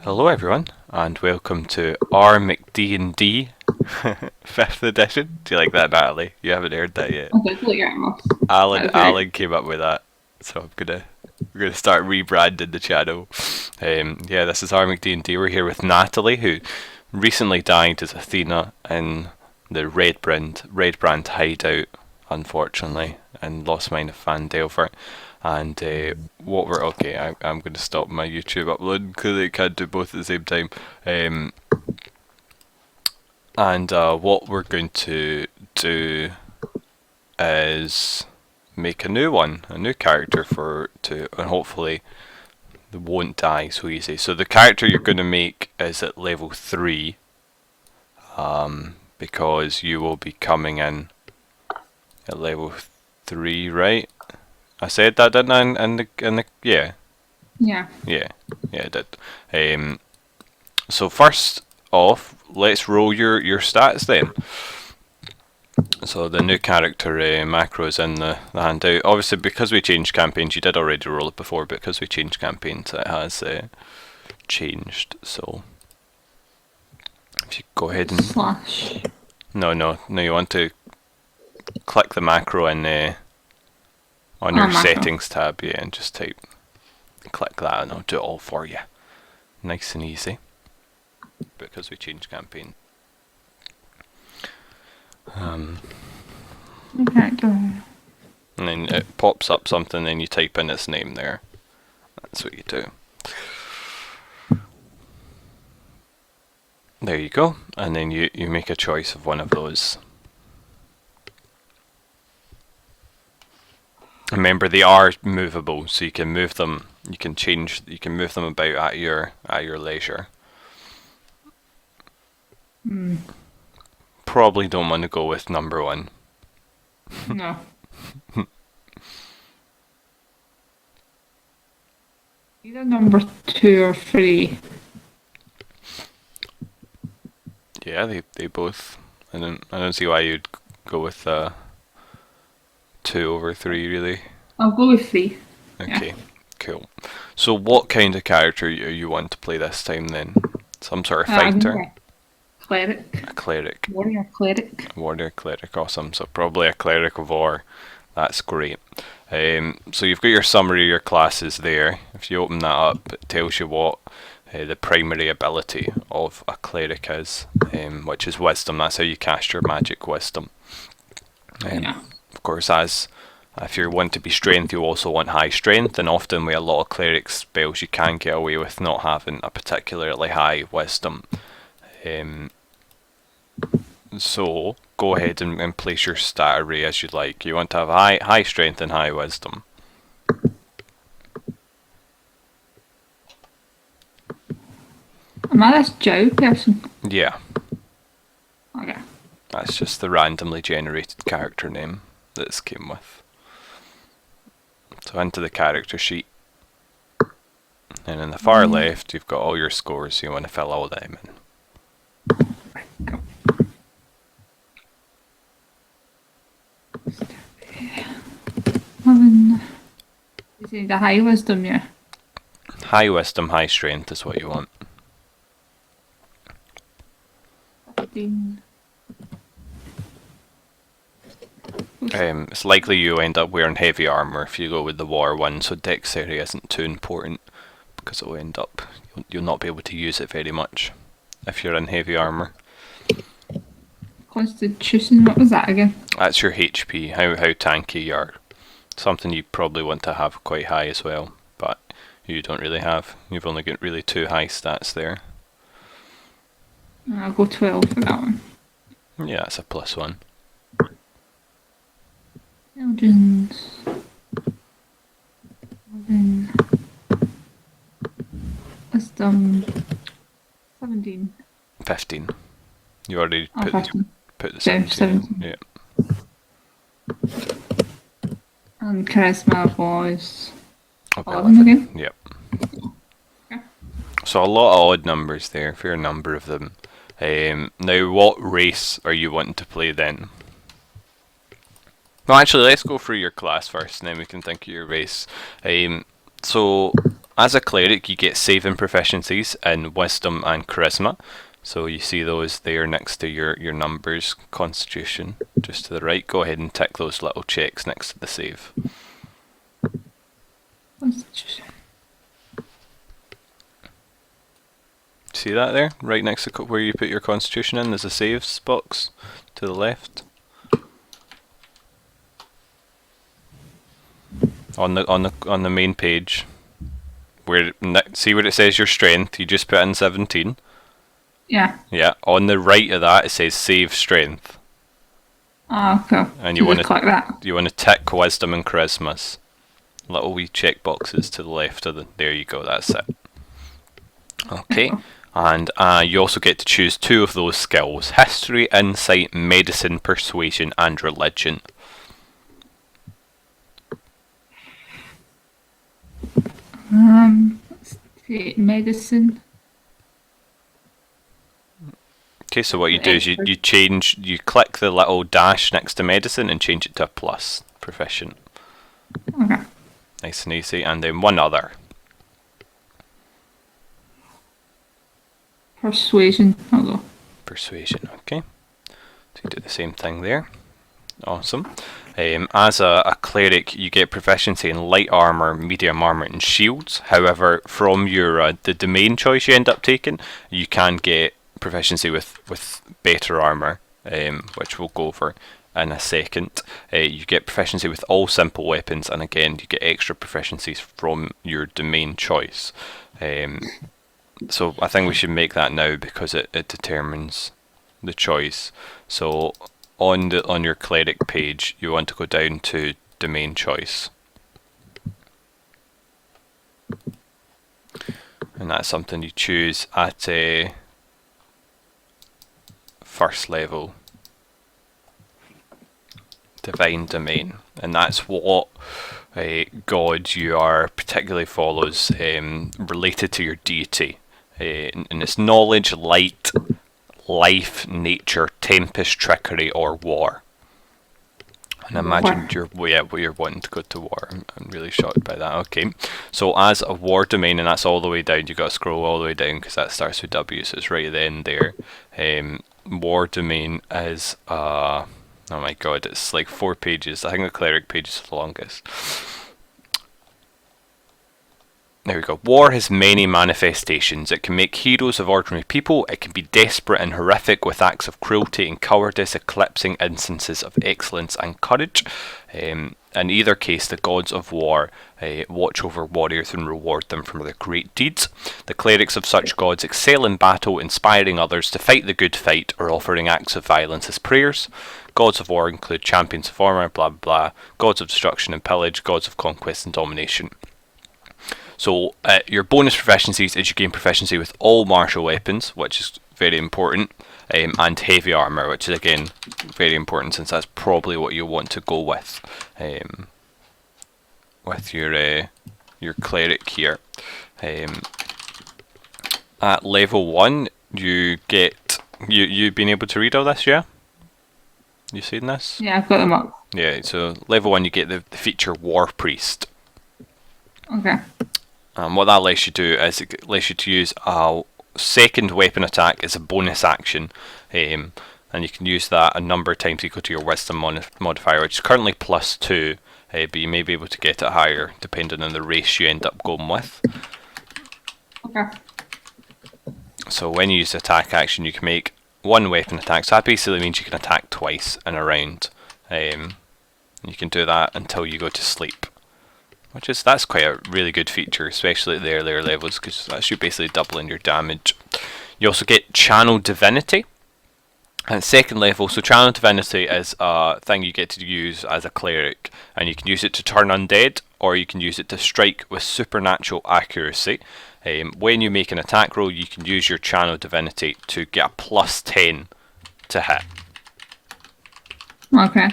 Hello everyone, and welcome to our McD&D 5th edition. Do you like that, Natalie? You haven't heard that yet. I did like it enough. That Alan was very Alan came up with that, so we're gonna start rebranding the channel. Yeah, this is our McD&D. We're here with Natalie, who recently died as Athena in the Red Brand hideout, unfortunately, and lost mine of Fandale for it. And what we're okay, I'm going to stop my YouTube upload because I can't do both at the same time. And what we're going to do is make a new one, a new character and hopefully they won't die so easy. So the character you're going to make is at level 3, because you will be coming in at level 3, right? I said that, didn't I? Yeah, yeah. yeah, I did. So first off, let's roll your stats then. So the new character macro is in the handout. Obviously, because we changed campaigns, you did already roll it before, but because we changed campaigns, it has changed. So if you go ahead and Slash. no, you want to click the macro in on your Macro. settings tab, yeah, and just click that, and I'll do it all for you, nice and easy. Because we changed campaign. Okay, go. And then it pops up something, and you type in its name there. That's what you do. There you go, and then you make a choice of one of those. Remember, they are movable, so you can move them. You can move them about at your leisure. Probably don't want to go with number 1. No. Either number 2 or 3. Yeah, they both. I don't see why you'd go with 2 over 3 really. I'll go with 3. Okay, Yeah. cool. So what kind of character you want to play this time then? Some sort of fighter? Cleric. A cleric. Warrior cleric. Warrior cleric, awesome. So probably a cleric of war. That's great. So you've got your summary of your classes there. If you open that up, it tells you what the primary ability of a cleric is, which is wisdom. That's how you cast your magic wisdom. Yeah. Of course, if you want to be strength, you also want high strength, and often with a lot of cleric spells, you can get away with not having a particularly high wisdom. So go ahead and place your stat array as you'd like. You want to have high strength and high wisdom. Am I this Joe person? Yeah, Okay. that's just the randomly generated character name that this came with. So into the character sheet. And in the far left, you've got all your scores, so you want to fill all them in. Go. Is it the high wisdom, yeah? High wisdom, high strength is what you want. 15. It's likely you'll end up wearing heavy armor if you go with the war one, so dexterity isn't too important because it'll end up you'll not be able to use it very much if you're in heavy armor. Constitution, what was that again? That's your HP, how tanky you are. Something you probably want to have quite high as well, but you don't really have. You've only got really 2 high stats there. I'll go 12 for that one. Yeah, that's a +1. Intelligence. 11. Wisdom. 17. 15. You already Oh, 15. put the Yeah, 17 in. 17. Yeah. And charisma was Okay, 11 again. Yep. Okay. So a lot of odd numbers there, a fair number of them. Now, what race are you wanting to play then? Well, actually, let's go through your class first, and then we can think of your race. So As a cleric, you get saving proficiencies in wisdom and charisma. So you see those there next to your numbers. Constitution, just to the right. Go ahead and tick those little checks next to the save. See that there? Right next to where you put your constitution in, there's a saves box to the left. On the main page. See where it says your strength, you just put in 17. Yeah. Yeah, on the right of that it says save strength. Oh, okay. And So you want just click that. to tick wisdom and charismas. Little wee check boxes to the left of the. There you go. That's it. Okay, and you also get to choose 2 of those skills: history, insight, medicine, persuasion, and religion. Let's see, medicine. Okay, so what you do is you click the little dash next to medicine and change it to a plus. Proficient. Okay. Nice and easy. And then one other. Persuasion. I'll go. Persuasion, okay. So you do the same thing there. Awesome. As a cleric, you get proficiency in light armor, medium armor, and shields. However, from your the domain choice you end up taking, you can get proficiency with better armor, which we'll go over in a second. You get proficiency with all simple weapons, and again, you get extra proficiencies from your domain choice. So I think we should make that now because it determines the choice. So on your cleric page, you want to go down to domain choice, and that's something you choose at a first level, divine domain, and that's what god you are particularly follows, related to your deity, and it's knowledge, light, life, nature, tempest, trickery, or war. And I imagine you're wanting to go to war. I'm really shocked by that. Okay, so as a war domain, and that's all the way down. You got to scroll all the way down because that starts with W, so it's right at the end there. War domain is oh my god, it's like 4 pages. I think the cleric page is the longest. There we go. War has many manifestations. It can make heroes of ordinary people. It can be desperate and horrific with acts of cruelty and cowardice, eclipsing instances of excellence and courage. In either case, the gods of war watch over warriors and reward them for their great deeds. The clerics of such gods excel in battle, inspiring others to fight the good fight or offering acts of violence as prayers. Gods of war include champions of armor, blah blah blah, gods of destruction and pillage, gods of conquest and domination. So your bonus proficiencies is you gain proficiency with all martial weapons, which is very important, and heavy armor, which is again very important since that's probably what you want to go with your cleric here. At level 1, you get you've been able to read all this, yeah? You seen this? Yeah, I've got them up. Yeah. So level 1, you get the feature War Priest. Okay. What that lets you do is it lets you to use a second weapon attack as a bonus action, and you can use that a number of times equal to your wisdom modifier, which is currently +2, but you may be able to get it higher depending on the race you end up going with. Okay. So when you use the attack action, you can make 1 weapon attack. So that basically means you can attack twice in a round. You can do that until you go to sleep. That's quite a really good feature, especially at the earlier levels, because that's you basically doubling your damage. You also get Channel Divinity at 2nd level. So Channel Divinity is a thing you get to use as a cleric, and you can use it to turn undead, or you can use it to strike with supernatural accuracy. When you make an attack roll, you can use your Channel Divinity to get a +10 to hit. Okay.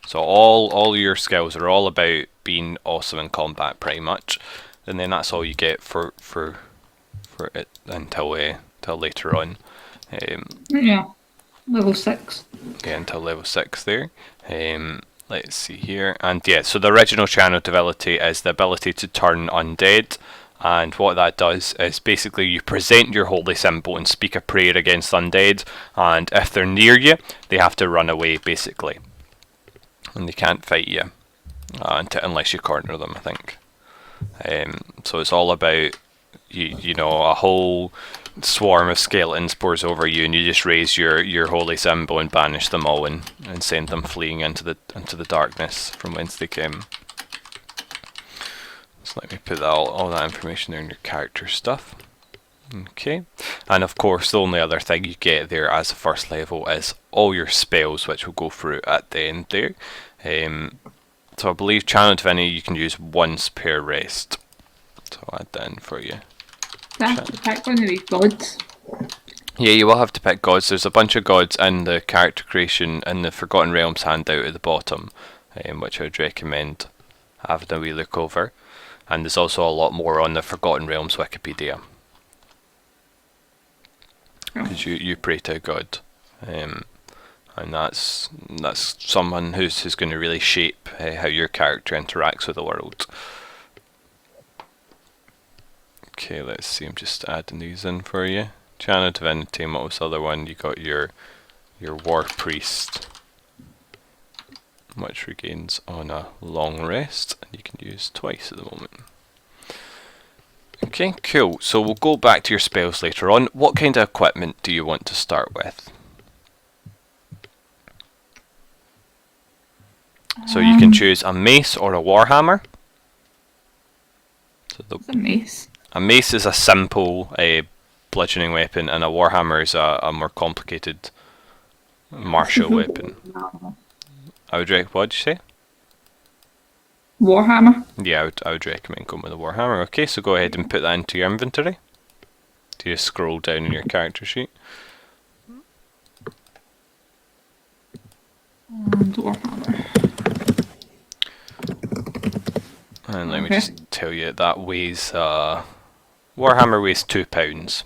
So all your skills are all about being awesome in combat, pretty much, and then that's all you get for it until later on. Yeah. Level 6. Yeah, until level 6 there. let's see here. And yeah, so the original channeled ability is the ability to turn undead. And what that does is basically you present your holy symbol and speak a prayer against undead. And if they're near you, they have to run away, basically. And they can't fight you unless you corner them, I think. So it's all about, you know, a whole swarm of skeletons pours over you, and you just raise your holy symbol and banish them all, and send them fleeing into the darkness from whence they came. So let me put all that information there in your character stuff. Okay, and of course the only other thing you get there as a first level is all your spells, which we'll go through at the end there. So I believe Channel Divinity you can use once per rest. So I'll add that in for you. I have to pick one of these gods. Yeah, you will have to pick gods. There's a bunch of gods in the character creation in the Forgotten Realms handout at the bottom, which I would recommend having a wee look over. And there's also a lot more on the Forgotten Realms Wikipedia. Because you pray to a god. And that's someone who's going to really shape how your character interacts with the world. Okay, let's see, I'm just adding these in for you. Channel Divinity, and what was the other one? You got your War Priest, which regains on a long rest, and you can use twice at the moment. Okay, cool. So we'll go back to your spells later on. What kind of equipment do you want to start with? So you can choose a mace or a warhammer. So It's a mace. a mace is a simple bludgeoning weapon, and a warhammer is a more complicated martial weapon. I would recommend. What did you say? Warhammer. Yeah, I would recommend going with a warhammer. Okay, so go ahead and put that into your inventory. So you just scroll down in your character sheet. And warhammer. And let me just tell you that weighs warhammer weighs 2 pounds.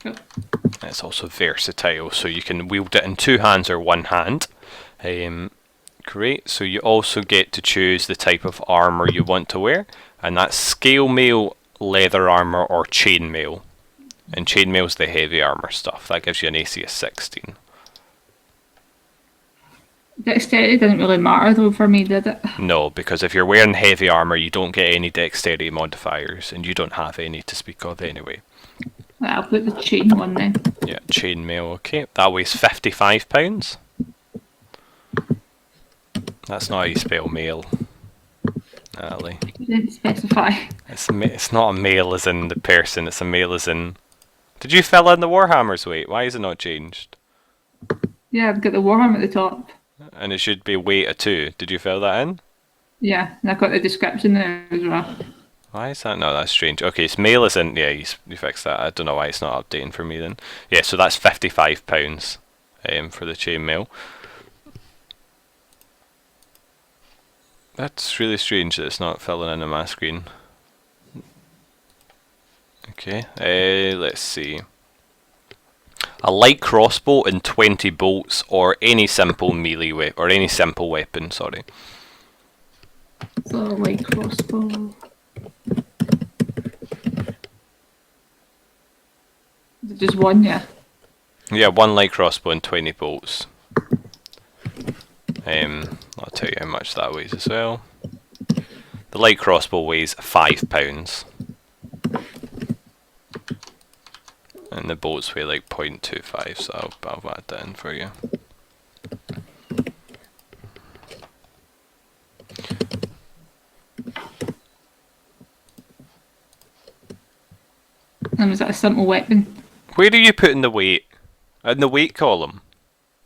Cool. It's also versatile, so you can wield it in 2 hands or 1 hand. Great. So you also get to choose the type of armor you want to wear, and that's scale mail, leather armor, or chainmail. And chainmail's the heavy armor stuff. That gives you an AC of 16. Dexterity didn't really matter though for me, did it? No, because if you're wearing heavy armor, you don't get any dexterity modifiers, and you don't have any to speak of anyway. Right, I'll put the chain one then. Yeah, chainmail. Okay, that weighs 55 pounds. That's not how you spell mail, Natalie. You didn't specify. It's not a male as in the person, it's a male as in... Did you fill in the Warhammer's weight? Why is it not changed? Yeah, I've got the warhammer at the top. And it should be weight of 2. Did you fill that in? Yeah, and I've got the description there as well. Why is that? No, that's strange. Okay, it's male as in... Yeah, you fixed that. I don't know why it's not updating for me then. Yeah, so that's £55 for the chainmail. That's really strange that it's not filling in on my screen. Okay, let's see. A light crossbow and 20 bolts, or any simple melee weapon, or any simple weapon. Sorry. So light crossbow. Is it just one? Yeah. Yeah, 1 light crossbow and 20 bolts. I'll tell you how much that weighs as well. The light crossbow weighs £5. And the bolts weigh like 0.25, so I'll add that in for you. And was that a simple weapon? Where do you put in the weight? In the weight column?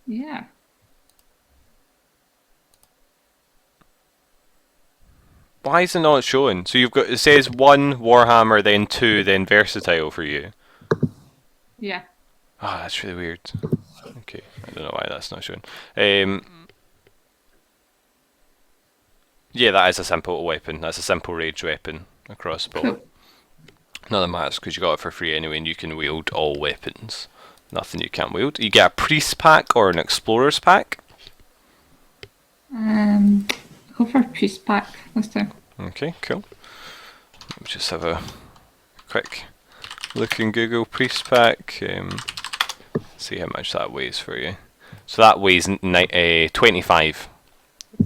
Yeah. Why is it not showing? So you've got, it says 1 Warhammer, then 2, then versatile for you. Yeah. Ah, that's really weird. Okay, I don't know why that's not showing. Yeah, that is a simple weapon. That's a simple rage weapon, a crossbow. Cool. None that matters because you got it for free anyway, and you can wield all weapons. Nothing you can't wield. You get a priest pack or an explorer's pack. Go for priest pack this time. Okay, cool. Let's just have a quick look in Google priest pack. See how much that weighs for you. So that weighs 25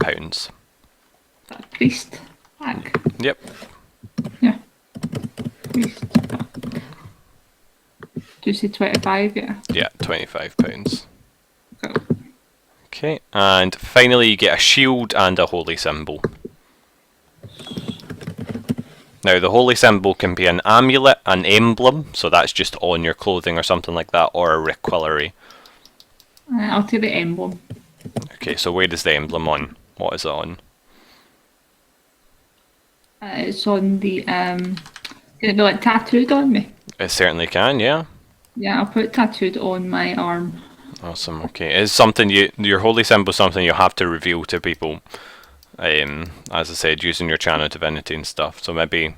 pounds. Is that a priest pack? Yep. Yeah. Priest pack. Do you say 25? Yeah. Yeah, 25 pounds. Cool. Okay, and finally you get a shield and a holy symbol. Now the holy symbol can be an amulet, an emblem, so that's just on your clothing or something like that, or a reliquary. I'll take the emblem. Okay, so where is the emblem on? What is it on? It's on the Can it be like tattooed on me? It certainly can, yeah. Yeah, I'll put it tattooed on my arm. Awesome. Okay, it's something your holy symbol is something you have to reveal to people. As I said, using your channel divinity and stuff. So maybe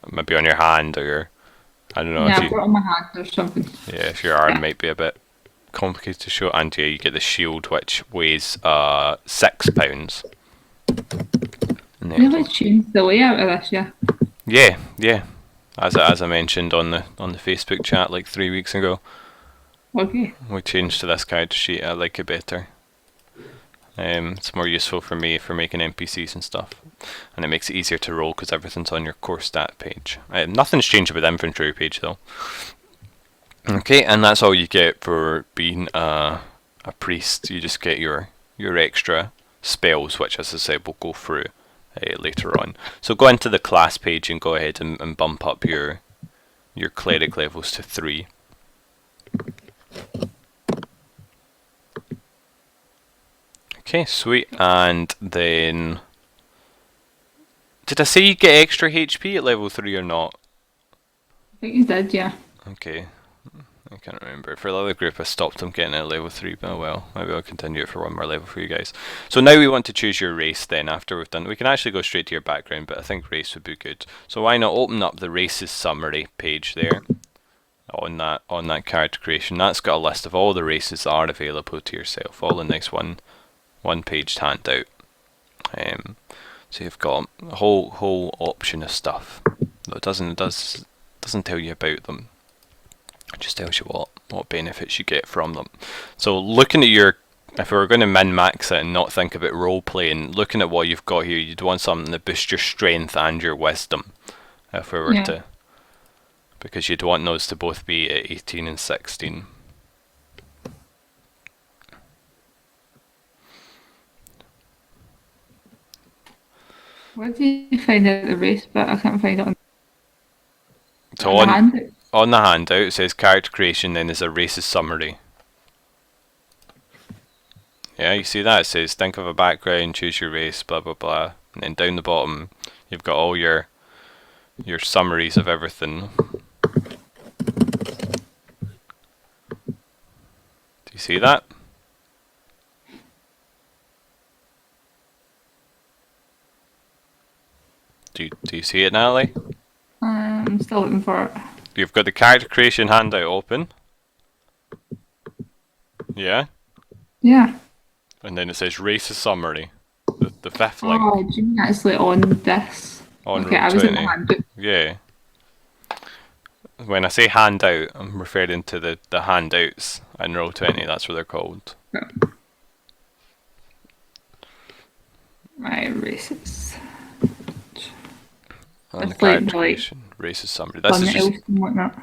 on your hand, or your, I don't know Yeah, if I've you, got it on my hand or something. yeah, if your arm Yeah. might be a bit complicated to show. And yeah, you get the shield, which weighs £6. And the Really emblem. changed the layout of this, yeah. Yeah. As I mentioned on the Facebook chat like 3 weeks ago, Okay. we changed to this character sheet. I like it better. It's more useful for me for making NPCs and stuff, and it makes it easier to roll because everything's on your core stat page. Nothing's changed with the inventory page though. Okay, and that's all you get for being a priest. You just get your extra spells, which, as I said, we'll go through later on. So go into the class page and go ahead and bump up your cleric levels to 3. Okay, sweet. And then, did I say you get extra HP at level 3 or not? I think you did, yeah. Okay, I can't remember. For the other group I stopped them getting at level 3, but oh well, maybe I'll continue it for one more level for you guys. So now we want to choose your race then after we've done, we can actually go straight to your background, but I think race would be good. So why not open up the races summary page there on that character creation. That's got a list of all the races that are available to yourself, all in this one page handout. So you've got a whole option of stuff. It doesn't tell you about them. It just tells you what benefits you get from them. So looking at if we were going to min-max it and not think about role playing, looking at what you've got here, you'd want something that boosts your strength and your wisdom. If we were to, because you'd want those to both be at 18 and 16. Where do you find out the race bit? I can't find it on So the handout. on the handout it says character creation, then there's a races summary. Yeah, you see that? It says think of a background, choose your race, blah blah blah. And then down the bottom you've got all your summaries of everything. Do you see that? Do you see it, Natalie? I'm still looking for it. You've got the character creation handout open. Yeah? Yeah. And then it says races summary. The fifth link. Oh, do you mean actually on this? On Okay, row I was in the 20. handout. Yeah. When I say handout, I'm referring to the handouts in row 20, that's what they're called. My races. And the That's like character creation, races summary. This Fun is just, elves and whatnot.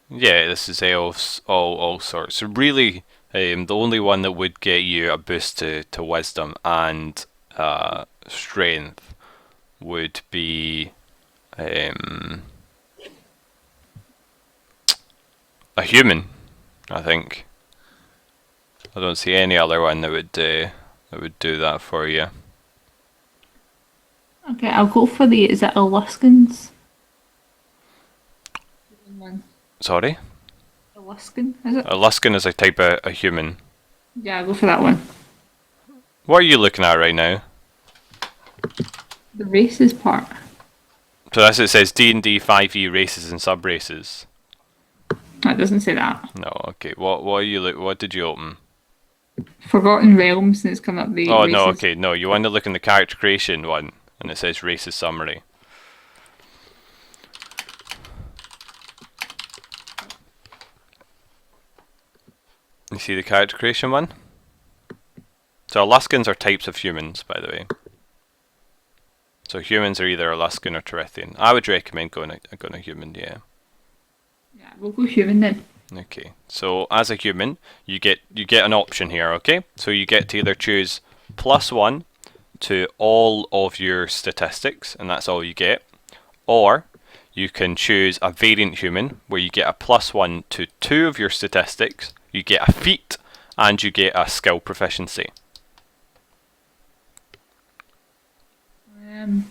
yeah, this is elves, all sorts. So really, the only one that would get you a boost to wisdom and strength would be a human, I think. I don't see any other one that would do that for you. Okay, I'll go for is it Aluskins? Sorry? Aluskin, is it? A Luskin is a type of a human. Yeah, I'll go for that one. What are you looking at right now? The races part. So this, it says D&D 5e races and sub-races. That doesn't say that. No, okay. What are you what did you open? Forgotten Realms, and it's coming up the Oh no, races. okay, no, you want to look in the character creation one, and it says races summary. You see the character creation one? So Aluskans are types of humans, by the way. So humans are either Aluskan or Terethian. I would recommend going a human, yeah. Yeah, we'll go human then. Okay, so as a human, you get an option here, okay? So you get to either choose +1 to all of your statistics, and that's all you get. Or you can choose a variant human, where you get a +1 to 2 of your statistics, you get a feat, and you get a skill proficiency.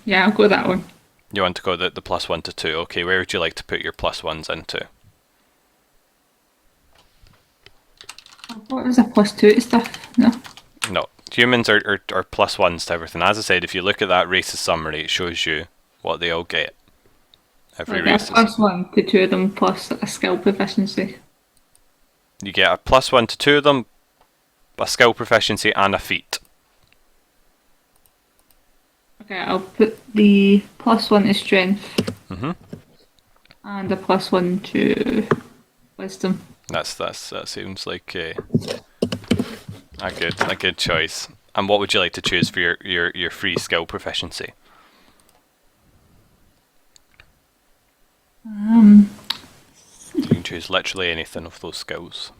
Yeah, I'll go that one. You want to go the +1 to 2, okay, where would you like to put your +1s into? What was a +2 to stuff? No. No, humans are +1s to everything. As I said, if you look at that races summary, it shows you what they all get. Every Like race a +1 to 2 of them plus a skill proficiency. you get a +1 to 2 of them, a skill proficiency, and a feat. Okay, I'll put the +1 to strength Mhm. and a +1 to wisdom. That seems like a good choice. And what would you like to choose for your free skill proficiency? You can choose literally anything of those skills.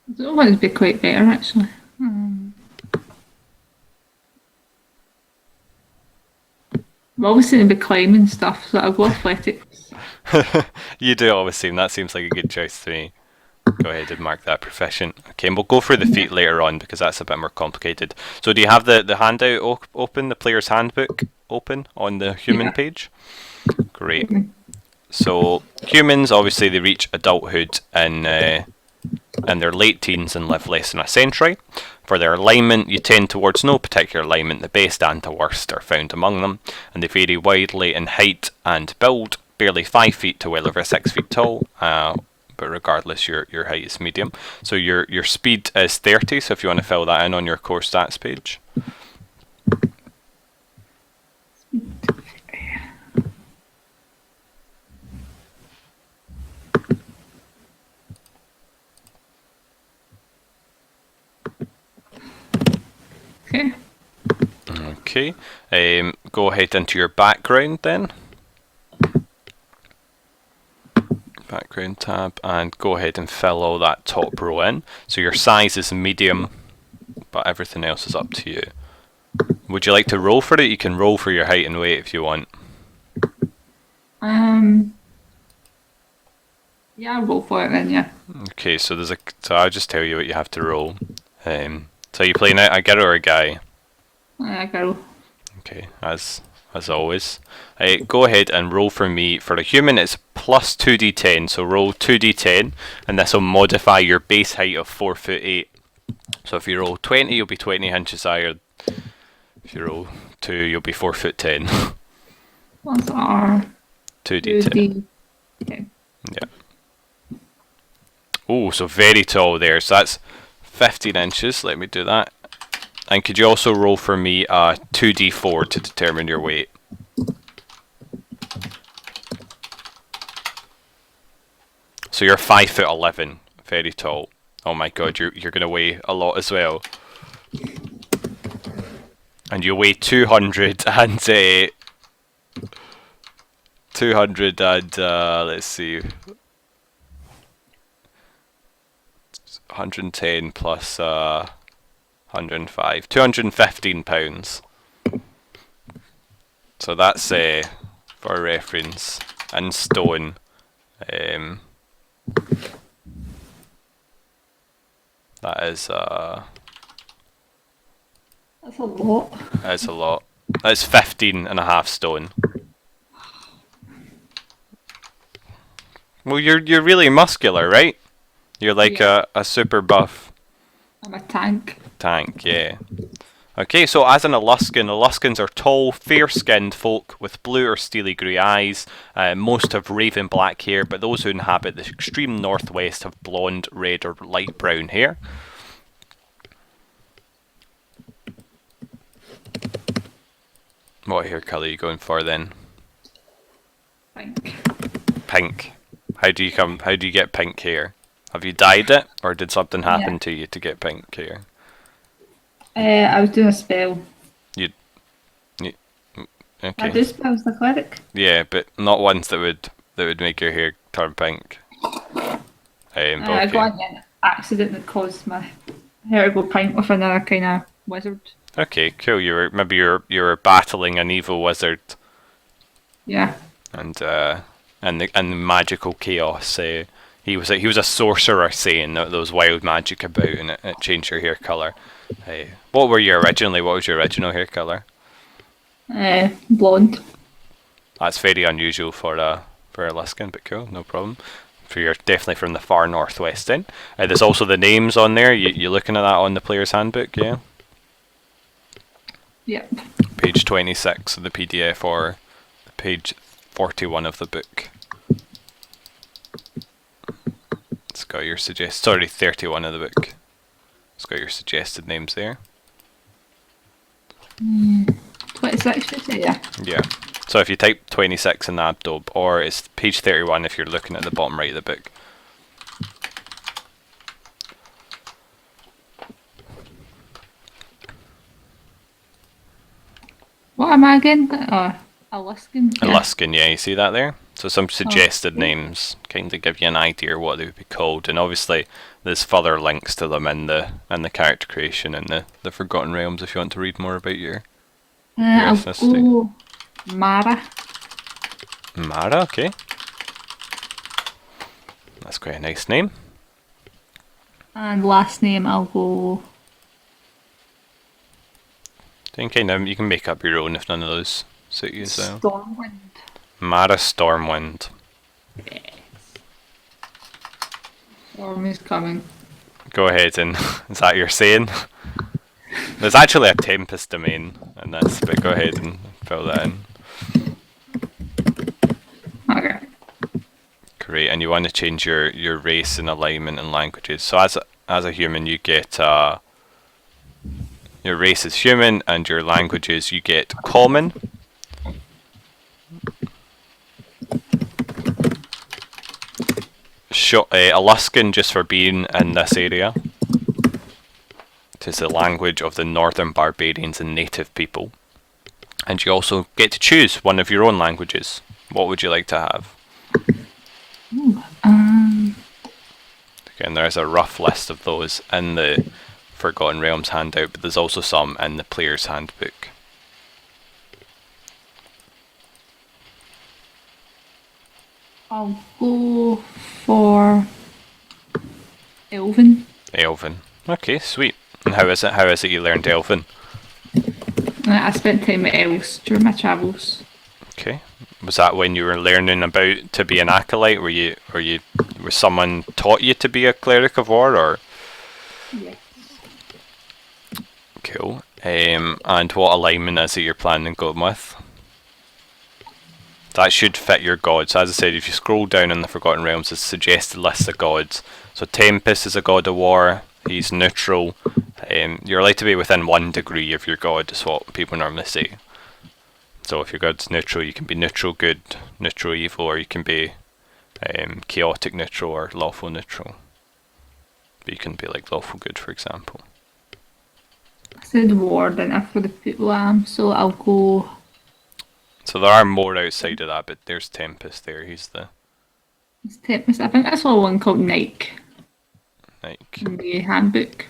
That one would be quite better actually. I'm always seem to be climbing stuff, so I'll go athletics. You do always seem that seems like a good choice to me. Go ahead and mark that proficient. Okay, and we'll go through the feat later on because that's a bit more complicated. So do you have the handout open, the player's handbook open on the human page? Great. So humans, obviously, they reach adulthood in their late teens and live less than a century. For their alignment, you tend towards no particular alignment. The best and the worst are found among them, and they vary widely in height and build, barely 5 feet to well over 6 feet tall. But regardless, your height is medium. So your speed is 30. So if you want to fill that in on your core stats page. Okay. Okay. Go ahead into your background then. Background tab, and go ahead and fill all that top row in. So your size is medium, but everything else is up to you. Would you like to roll for it? You can roll for your height and weight if you want. Yeah, I'll roll for it then, yeah. Okay, so I'll just tell you what you have to roll. So you playing a girl or a guy? Girl. Okay, as always. Go ahead and roll for me. For a human, it's plus 2d10, so roll 2d10, and this will modify your base height of 4'8". So if you roll 20, you'll be 20 inches higher. If you roll 2, you'll be 4'10". What's our 2d10. 2D? Yeah. Oh, so very tall there. So that's 15 inches. Let me do that. And could you also roll for me 2d4 to determine your weight? So you're 5'11", very tall. Oh my god, you're gonna weigh a lot as well. And you weigh 200 and 200 and let's see, 110 plus 105, 215 pounds. So that's for reference in stone. That is That's a lot. that's a lot. That's 15 and a half stone. Well, you're really muscular, right? You're like Yeah. a super buff I'm a tank. tank, yeah. Okay, so as an Aluskan, Aluskans are tall, fair-skinned folk with blue or steely grey eyes. Most have raven black hair, but those who inhabit the extreme northwest have blonde, red, or light brown hair. What hair colour are you going for then? Pink. Pink. How do you get pink hair? Have you dyed it, or did something Yeah. happen to you to get pink hair? I was doing a spell. You, you I okay? do spells the cleric. Yeah, but not ones that would make your hair turn pink. I Okay. got into an accident that caused my hair to go pink with another kind of wizard. Okay, cool. You were battling an evil wizard Yeah. and the magical chaos. He was a sorcerer, saying that there was wild magic about, and it changed your hair color. What were you originally? What was your original hair color? Blonde. That's very unusual for a Luskan, but cool, no problem. So you're definitely from the far northwest then. There's also the names on there. You looking at that on the player's handbook, yeah? Yep. Page 26 of the PDF or page 41 of the book. It's got your 31 of the book. It's got your suggested names there. 26, you say, yeah. Yeah. So if you type 26 in the Abdob, or it's page 31 if you're looking at the bottom right of the book. What am I again? Aluskan. A Yeah. Luskan, yeah, you see that there? So some suggested yeah. names kind of give you an idea of what they would be called, and obviously there's further links to them in the character creation and the Forgotten Realms if you want to read more about your I'll ethnicity. go Mara. Mara, okay. That's quite a nice name. And last name, I'll go. You can make up your own if none of those suit you as well. Stormwind. Mara Stormwind. Storm is coming. Go ahead and is that your saying? There's actually a Tempest domain in this, but go ahead and fill that in. Okay. Great, and you want to change your race and alignment and languages. So as a human, you get your race is human, and your languages you get common. Aluskan just for being in this area. It is the language of the northern barbarians and native people. And you also get to choose one of your own languages. What would you like to have? Again, there's a rough list of those in the Forgotten Realms handout, but there's also some in the player's handbook. I'll go for Elven. Elven. Okay, sweet. And how is it? How is it you learned Elven? I spent time with elves during my travels. Okay. Was that when you were learning about to be an acolyte? Was someone taught you to be a cleric of war, or? Yes. Cool. And what alignment is it you're planning on going with? That should fit your gods. As I said, if you scroll down in the Forgotten Realms, it's suggested list of gods. So Tempest is a god of war. He's neutral. You're allowed to be within 1 degree of your god, is what people normally say. So if your god's neutral, you can be neutral good, neutral evil, or you can be chaotic neutral or lawful neutral. But you can be like lawful good, for example. I said war, didn't I, for the people I am, so I'll go. So there are more outside of that, but there's Tempest there. He's the It's Tempest. I think that's all one called Nike like. in the handbook.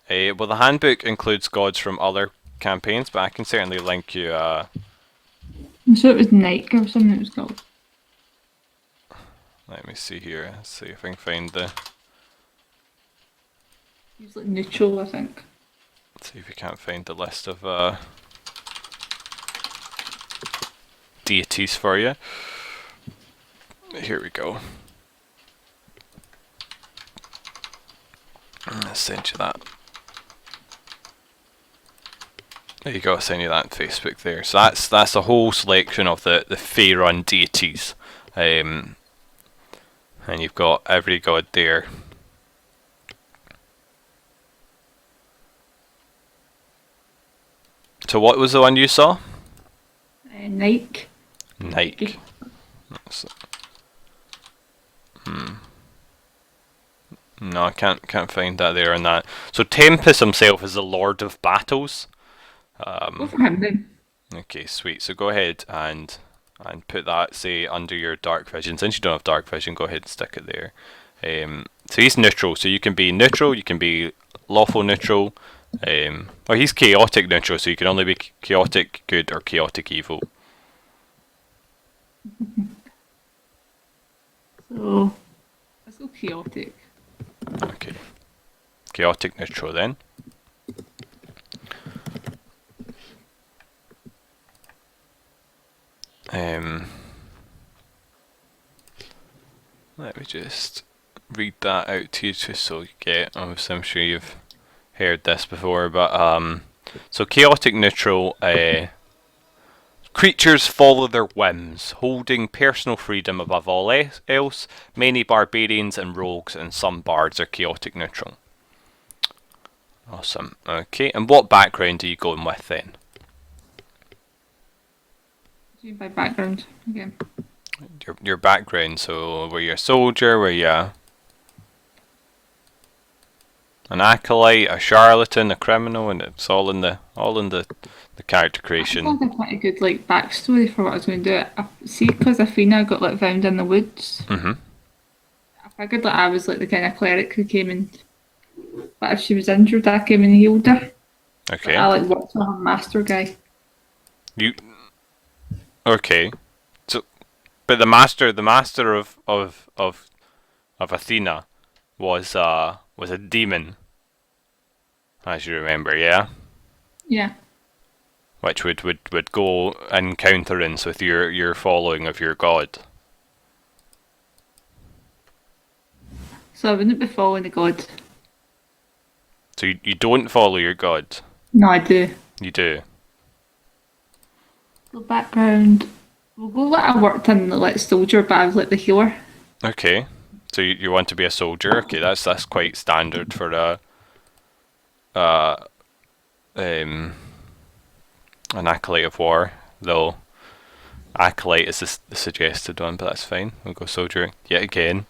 Well, the handbook includes gods from other campaigns, but I can certainly link you. I'm sure it was Nike or something it was called. Let me see here. See if I can find the. He's like neutral, I think. See if we can't find the list of deities for you. Here we go. I'll send you that. There you go, I'll send you that on Facebook there. So that's a whole selection of the Faerun deities. And you've got every god there. So what was the one you saw? Nike. Nike. No, I can't find that there on that. So Tempest himself is the Lord of Battles. Go for him then. Okay, sweet. So go ahead and put that, say, under your dark vision. Since you don't have dark vision, go ahead and stick it there. So he's neutral. So you can be neutral, you can be lawful neutral. Or he's chaotic neutral, so you can only be chaotic good or chaotic evil. So let's go chaotic. Okay. Chaotic neutral then. Let me just read that out to you just so you get, obviously I'm sure you've heard this before, but so chaotic neutral, creatures follow their whims, holding personal freedom above all else. Many barbarians and rogues and some bards are chaotic neutral. Awesome. Okay, and what background are you going with then? What do you mean by background again? Your background, so were you a soldier, were you an acolyte, a charlatan, a criminal, and it's all in the character I creation. thought I had quite a good like backstory for what I was going to do. See, because Athena got like found in the woods. Mm-hmm. I figured that I was like the kind of cleric who came in. But if she was injured, I came and healed her. Okay. But I like worked with her master guy. You okay? So, but the master of Athena was a demon, as you remember, yeah. Yeah. Which would go encountering with your following of your god. So I wouldn't be following the god. So you don't follow your god. No, I do. You do. So background. We'll go like I worked in the like soldier, but I was like the healer. Okay. So you want to be a soldier? Okay, that's quite standard for an acolyte of war, though. Acolyte is the suggested one, but that's fine. We'll go soldier yet again.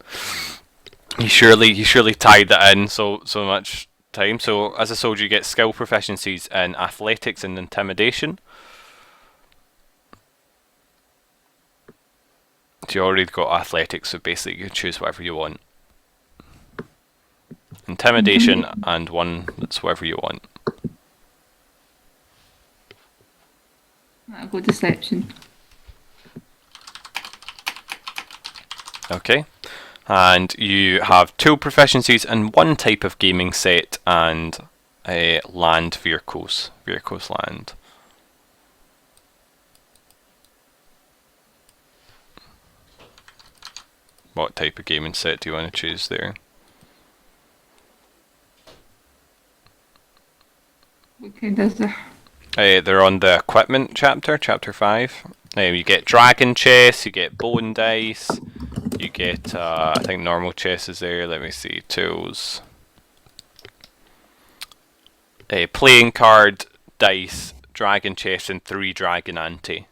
You surely tied that in so much time. So as a soldier, you get skill proficiencies in athletics and intimidation. So you already got athletics, so basically you can choose whatever you want. Intimidation and one that's whatever you want. I'll go deception. Okay. And you have tool proficiencies in one type of gaming set and land vehicles. Vehicles land. What type of gaming set do you want to choose there? What kind is there? They're on the equipment chapter 5. You get dragon chess, you get bone dice, you get, I think normal chess is there, let me see, tools. Playing card, dice, dragon chess, and 3 dragon ante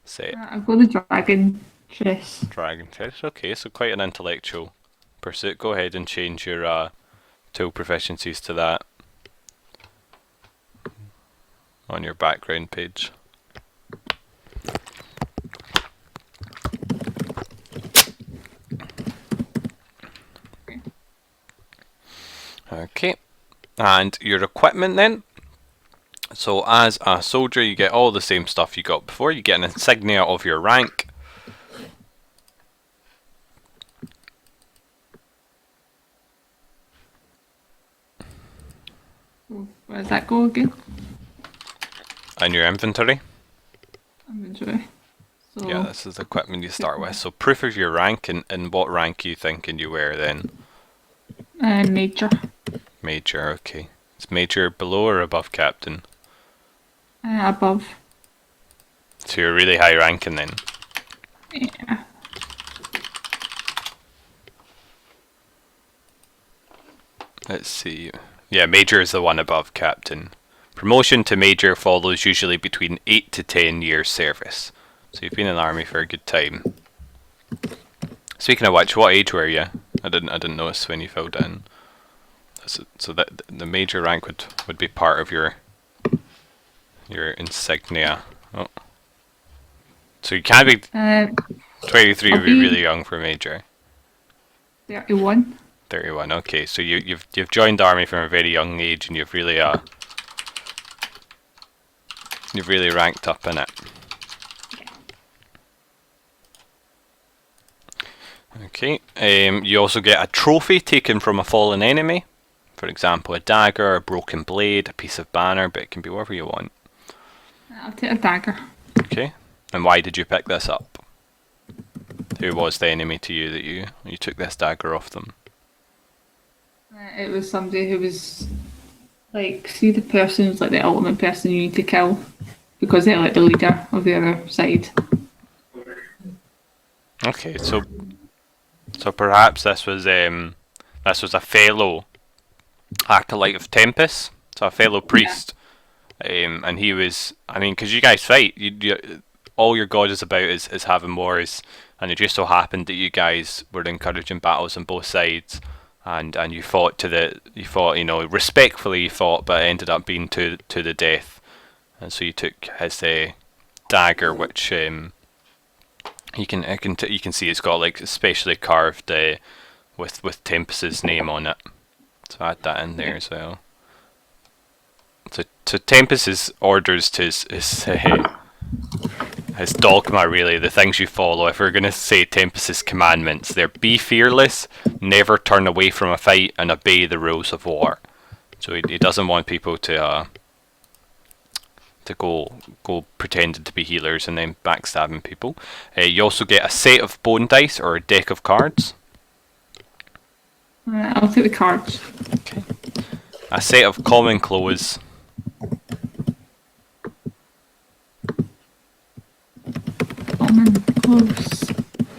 set. I'll go the dragon chess. Dragon chess, okay, so quite an intellectual pursuit. Go ahead and change your tool proficiencies to that on your background page. Okay, and your equipment then. So as a soldier, you get all the same stuff you got before. You get an insignia of your rank. Where does that go again? In your inventory. Inventory. So Yeah, this is the equipment you start with. So proof of your rank, and what rank you thinking you were then? major. Major, okay. Is major below or above captain? Above. So you're really high ranking then. Yeah. Let's see. Yeah, Major is the one above Captain. Promotion to Major follows usually between 8 to 10 years service. So you've been in the army for a good time. Speaking of which, what age were you? I didn't notice when you filled in. So that the Major rank would be part of your insignia. Oh. So you can't be Uh, 23 I'll would be be really young for Major. 31. 31. Okay, so you've joined the army from a very young age, and you've really ranked up in it. Okay. You also get a trophy taken from a fallen enemy. For example, a dagger, a broken blade, a piece of banner, but it can be whatever you want. I'll take a dagger. Okay. And why did you pick this up? Who was the enemy to you that you took this dagger off them? It was somebody who was like, see, the person who's like the ultimate person you need to kill because they're like the leader of the other side. Okay, so perhaps this was a fellow acolyte of Tempest, so a fellow priest, and he was. I mean, because you guys fight, all your god is about is having wars, and it just so happened that you guys were encouraging battles on both sides, and you fought respectfully you fought, but it ended up being to the death, and so you took his dagger, which you can see it's got like specially carved with Tempest's name on it. So add that in there as well. So Tempest's orders to his dogma, really, the things you follow. If we're going to say Tempest's commandments, they're be fearless, never turn away from a fight, and obey the rules of war. So he doesn't want people to go pretending to be healers and then backstabbing people. You also get a set of bone dice or a deck of cards. I'll take the cards. Okay. A set of common clothes. Common clothes.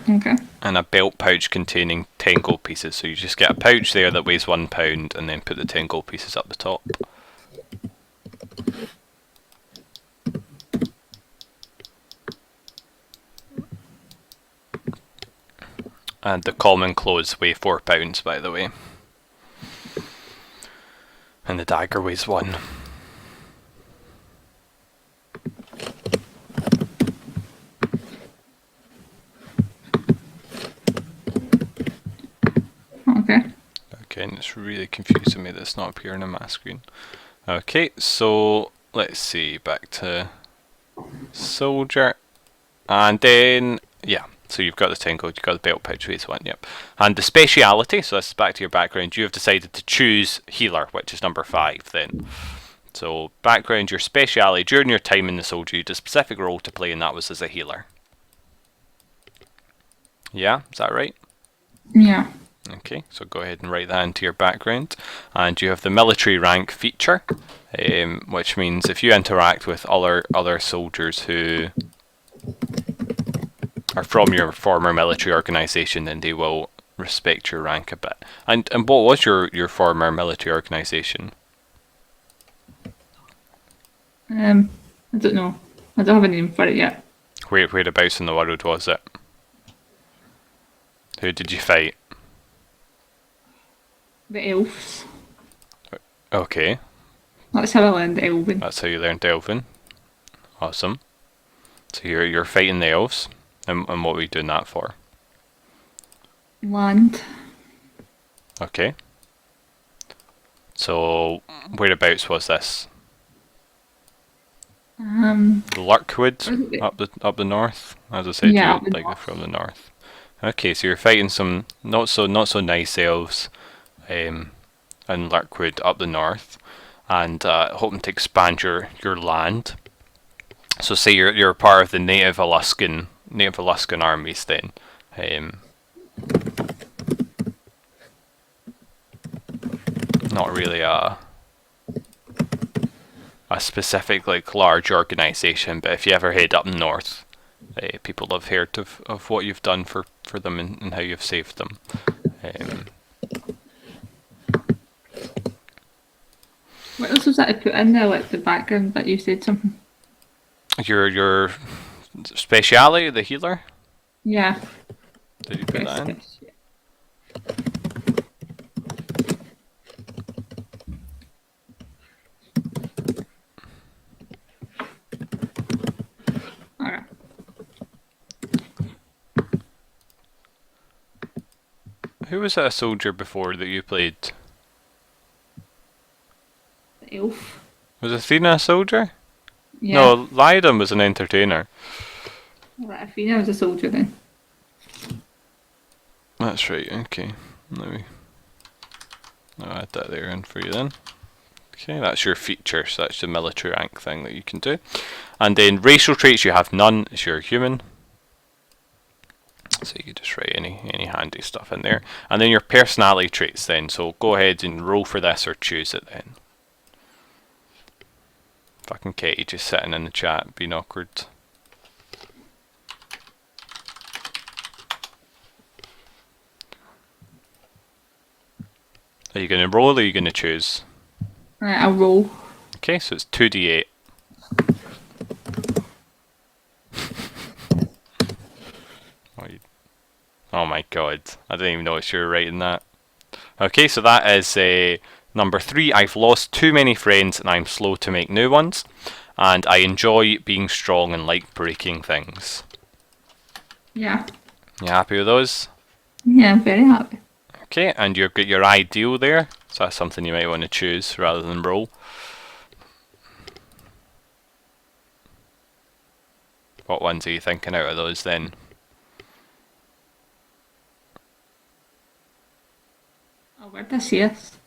Okay. And a belt pouch containing 10 gold pieces. So you just get a pouch there that weighs £1 and then put the 10 gold pieces up the top. And the common clothes weigh £4, by the way. And the dagger weighs 1. Okay. Okay, and it's really confusing me that it's not appearing on my screen. Okay, so let's see, back to soldier. And then, yeah, so you've got the 10 gold, you've got the belt pouch weighs 1, yep. And the speciality, so this is back to your background, you have decided to choose healer, which is number 5 then. So background, your speciality, during your time in the soldier, you had a specific role to play, and that was as a healer. Yeah, is that right? Yeah. Okay, so go ahead and write that into your background. And you have the military rank feature, which means if you interact with other soldiers who are from your former military organisation, then they will respect your rank a bit. And what was your former military organisation? I don't know. I don't have a name for it yet. Whereabouts in the world was it? Who did you fight? The elves. Okay, That's how I learned Elven. that's how you learned Elven. Awesome. So you're fighting the elves, and what were you doing that for? Land. Okay. So whereabouts was this? Lurkwood, up the north, as I said, Yeah, you up the like north. from the north. Okay, so you're fighting some not so nice elves, in Lurkwood up the north, and hoping to expand your land. So say you're part of the native Alaskan armies then. Not really a a specific like large organisation, but if you ever head up north, people have heard of what you've done for them and how you've saved them. Um, What else was that I put in there, like the background that you said something? your speciality, the healer. Yeah. Did you put Yes, that in? yes, yeah. Alright. Who was that a soldier before that you played? The elf. Was Athena a soldier? Yeah. No, Lydon was an entertainer. Right, Athena was a soldier then. That's right, okay. I'll add that there in for you then. Okay, that's your feature, so that's the military rank thing that you can do. And then racial traits, you have none, as you're human. So you can just write any handy stuff in there. And then your personality traits then, so go ahead and roll for this or choose it then. Fucking Katie just sitting in the chat, being awkward. Are you going to roll or are you going to choose? Right, I'll roll. Okay, so it's 2d8. Oh my god, I didn't even notice you were writing that. Okay, so that is number 3. I've lost too many friends and I'm slow to make new ones. And I enjoy being strong and like breaking things. Yeah. You happy with those? Yeah, I'm very happy. Okay, and you've got your ideal there. So that's something you might want to choose rather than roll. What ones are you thinking out of those then? Oh, where'd I see this?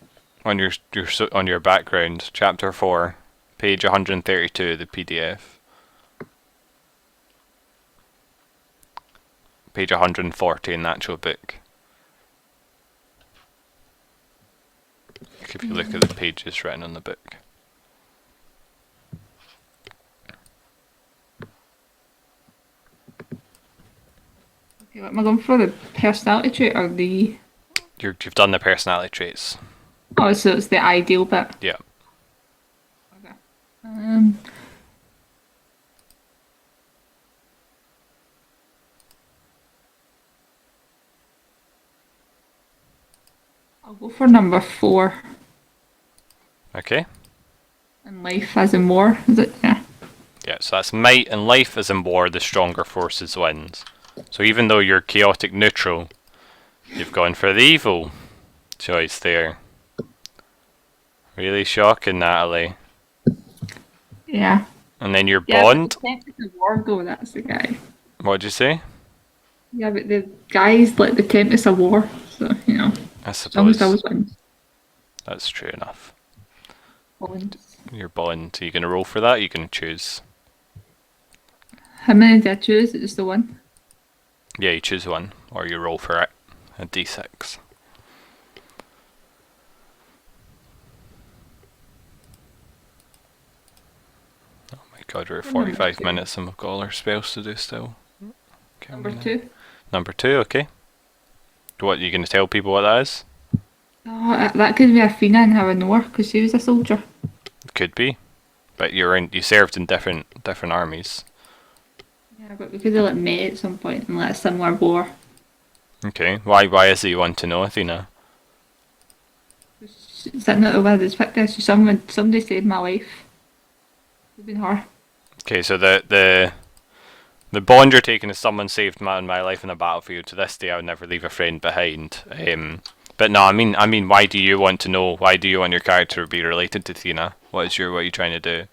On your background, chapter 4, page 132 of the PDF. Page 140 in the actual book. If you look at the pages written on the book. Okay, what am I going for? The personality trait or the... You've done the personality traits. Oh, so it's the ideal bit. Yeah. Okay. I'll go for number 4. Okay. And life as in war, is it? Yeah. Yeah, so that's might and life as in war, the stronger forces wins. So even though you're chaotic neutral, you've gone for the evil choice there. Really shocking, Natalie. Yeah. And then your Yeah, bond. but the Tempest of War, though, that's the guy. What'd you say? Yeah, but the guy's like the Tempest of War, so, you know, I almost suppose always wins. that's true enough. Wins. Your bond. Are you going to roll for that? Or are you going to choose? How many did I choose? It's the one. Yeah, you choose one, or you roll for it. A d6. Oh my god, we're at 45 minutes and we've got all our spells to do still. Okay, Number 2. Number 2, okay. What, are you going to tell people what that is? Oh, that could be Athena and have a Noor, because she was a soldier. Could be. But you served in different armies. Yeah, but we could have like met at some point and let a similar war. Okay. Why is it you want to know, Athena? Is that not the way this picked this? Somebody saved my life. It's been her. Okay, so the bond you're taking is someone saved my life in a battlefield. To this day, I would never leave a friend behind. But no, I mean, why do you want to know? Why do you want your character to be related to Athena? What are you trying to do?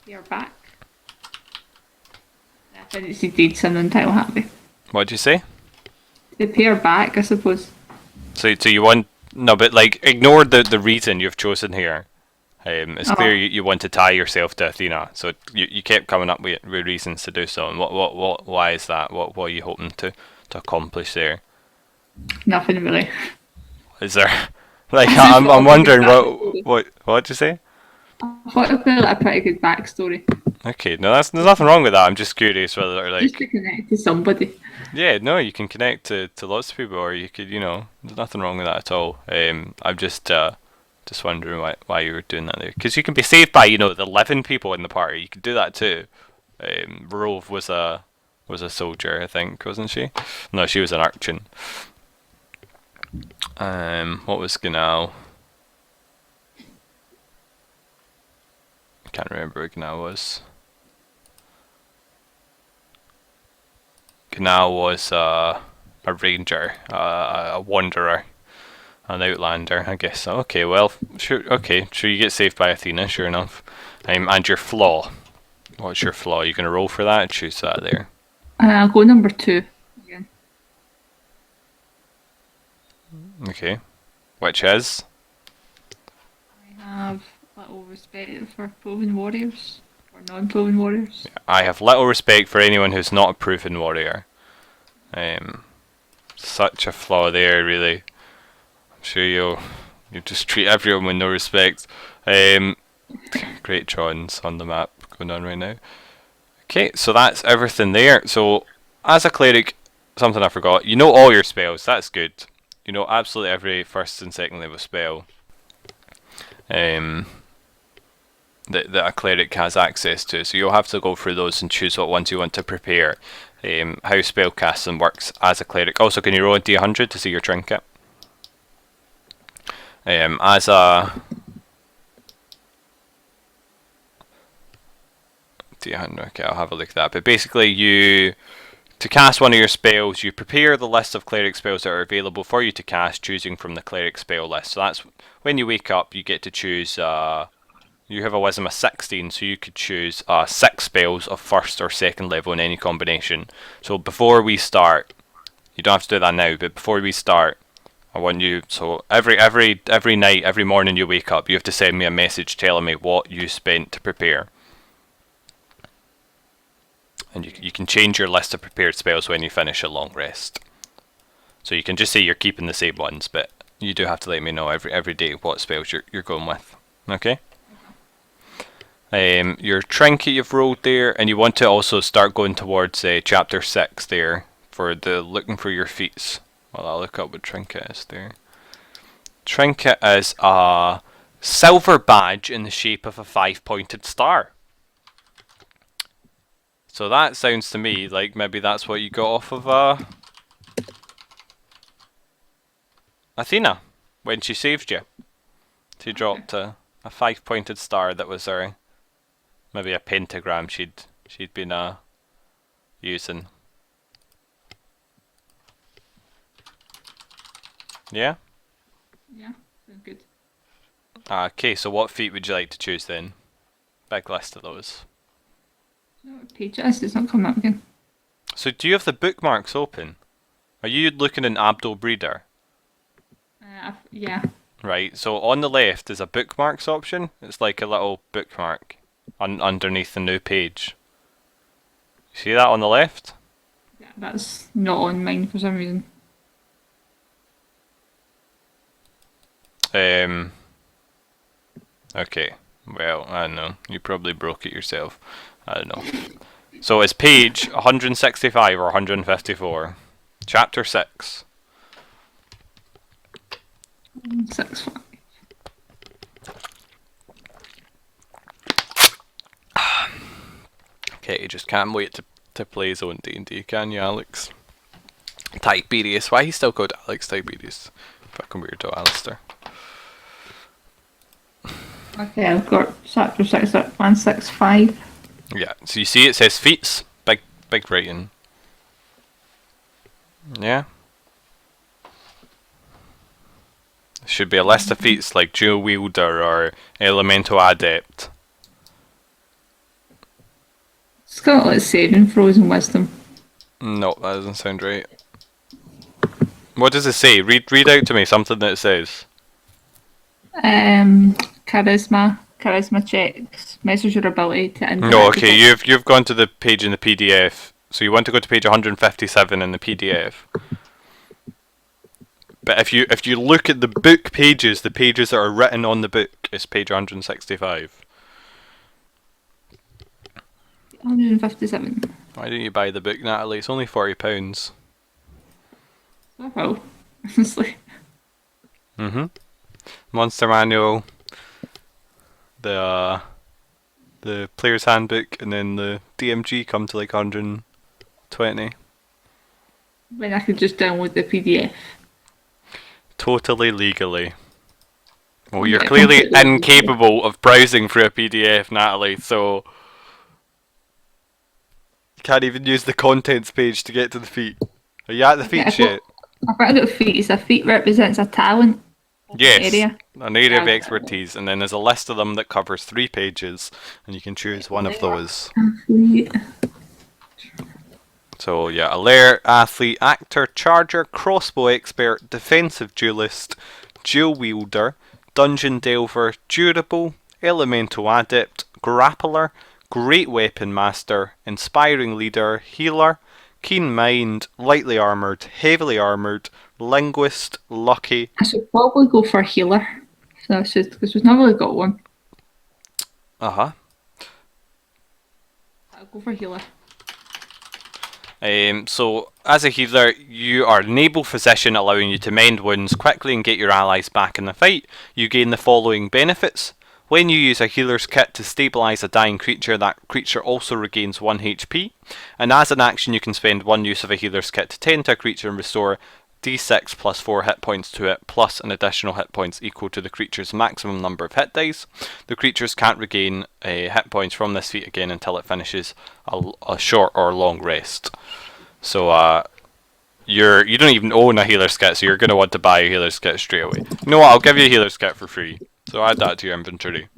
You're back. I think she did something to happy. What'd you say? They pay her back, I suppose. So you want no, but like ignore the reason you've chosen here. It's clear you want to tie yourself to Athena, so you kept coming up with reasons to do so. And why is that? What are you hoping to accomplish there? Nothing really. Is there like I'm wondering what'd you say? I thought it'd be like a pretty good backstory, Okay, no, there's nothing wrong with that. I'm just curious whether just like, to connect to somebody. yeah, no, you can connect to lots of people, or you could, there's nothing wrong with that at all. I'm just wondering why you were doing that there, because you can be saved by the 11 people in the party. You could do that too. Rove was a soldier, I think, wasn't she? No, she was an urchin. What was Gnau? I can't remember what Gnau was. Gnau was a ranger, a wanderer, an outlander, I guess. Okay, well, sure. Okay, sure. You get saved by Athena, sure enough. And your flaw. What's your flaw? You gonna roll for that? Choose that there. I'll go number 2 again. Okay. Which is? I have little respect for proven warriors or non-proven warriors. I have little respect for anyone who's not a proven warrior. Such a flaw there, really. I'm sure you just treat everyone with no respect. Great drawings on the map going on right now. Okay, so that's everything there. So, as a cleric, something I forgot. You know all your spells. That's good. You know absolutely every first and second level spell. That a cleric has access to. So you'll have to go through those and choose what ones you want to prepare. How spellcasting works as a cleric. Also, can you roll a d100 to see your trinket? As a d100, okay, I'll have a look at that. But basically, to cast one of your spells, you prepare the list of cleric spells that are available for you to cast, choosing from the cleric spell list. So that's when you wake up, you get to choose. You have a wisdom of 16, so you could choose 6 spells of first or second level in any combination. So before we start, you don't have to do that now, but before we start, I want you. So every night, every morning you wake up, you have to send me a message telling me what you spent to prepare. And you can change your list of prepared spells when you finish a long rest. So you can just say you're keeping the same ones, but you do have to let me know every day what spells you're going with. Okay? Your trinket you've rolled there, and you want to also start going towards chapter 6 there for the looking for your feats. Well, I'll look up what trinket is there. Trinket is a silver badge in the shape of a 5-pointed star. So that sounds to me like maybe that's what you got off of Athena when she saved you. She dropped a 5-pointed star that was her. Maybe a pentagram she'd been using. Yeah? Yeah, sounds good. Okay, so what feat would you like to choose then? Big list of those. No, page it is, it's not coming up again. So do you have the bookmarks open? Are you looking in Abdul Breeder? Yeah. Right, so on the left is a bookmarks option. It's like a little bookmark underneath the new page. See that on the left? Yeah, that's not on mine for some reason. Okay. Well, I don't know. You probably broke it yourself. I don't know. So it's page 165 or 154. Chapter 6. 6. Okay, you just can't wait to play his own D&D, can you, Alex? Tiberius. Why he's still called Alex Tiberius? Fucking weirdo, Alistair. Okay, I've got chapter 6 at 165. Yeah, so you see it says feats. Big writing. Yeah. Should be a list of feats like Dual Wielder or Elemental Adept. It's got like saving throws and wisdom. No, that doesn't sound right. What does it say? Read out to me something that it says. Charisma checks, measures your ability to interact. No, okay, you've gone to the page in the PDF. So you want to go to page 157 in the PDF. But if you look at the book pages, the pages that are written on the book is page 165. 157. Why don't you buy the book, Natalie? It's only £40. Oh, honestly. Monster Manual, the Player's Handbook, and then the DMG come to like 120. When I could just download the PDF. Totally legally. Well, you're Yeah, clearly completely. incapable of browsing through a PDF, Natalie, so you can't even use the contents page to get to the feet. Are you at the Okay, feet yet? I've got feet. A feet represents a talent Yes, area. an area of Yeah, expertise, and then there's a list of them that covers 3 pages, and you can choose one of those. athlete. So yeah, alert, athlete, actor, charger, crossbow expert, defensive duelist, dual wielder, dungeon delver, durable, elemental adept, grappler, great weapon master, inspiring leader, healer, keen mind, lightly armored, heavily armored, linguist, lucky. I should probably go for healer. So I should, because we've not really got one. Uh-huh. I'll go for healer. So, as a healer, you are an able physician, allowing you to mend wounds quickly and get your allies back in the fight. You gain the following benefits. When you use a healer's kit to stabilise a dying creature, that creature also regains 1 HP. And as an action, you can spend 1 use of a healer's kit to tend to a creature and restore d6 plus 4 hit points to it, plus an additional hit points equal to the creature's maximum number of hit dice. The creatures can't regain hit points from this feat again until it finishes a short or long rest. So you don't even own a healer's kit, so you're going to want to buy a healer's kit straight away. You know what, I'll give you a healer's kit for free. So add that to your inventory.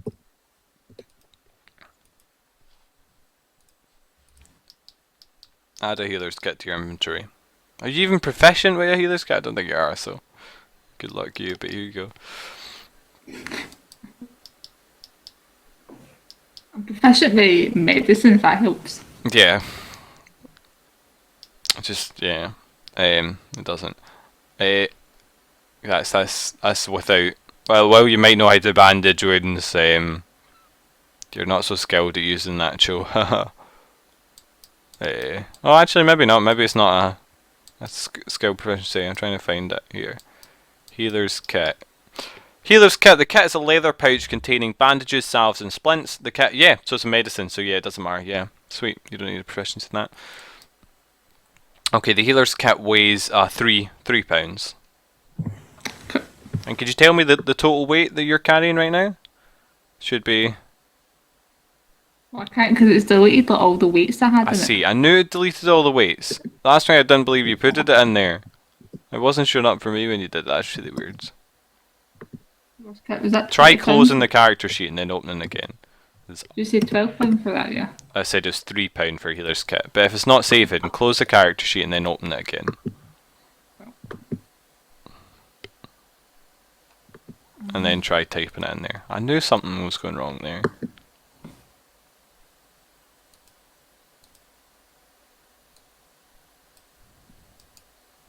Add a healer's kit to your inventory. Are you even proficient with a healer's kit? I don't think you are, so good luck you, but here you go. I'm proficient with medicine if that helps. Yeah. Yeah. It doesn't. That's without. Well, while you might know how to bandage wounds, you're not so skilled at using that actual. Oh, actually, maybe not. Maybe it's not a skill proficiency. I'm trying to find it here. Healer's kit. Healer's kit. The kit is a leather pouch containing bandages, salves, and splints. The kit, yeah, so it's a medicine. So yeah, it doesn't matter. Yeah, sweet. You don't need a proficiency in that. Okay, the healer's kit weighs three pounds. And could you tell me the total weight that you're carrying right now? Should be. Well, I can't because it's deleted like, all the weights I had I in see. it. I knew it deleted all the weights. Last time I didn't believe you put it in there. It wasn't showing up for me when you did that. That's really weird. Was that Try £12? closing the character sheet and then opening again. Did you say £12 for that, yeah? I said it's £3 for a healer's kit. But if it's not saved, close the character sheet and then open it again. And then try typing it in there. I knew something was going wrong there.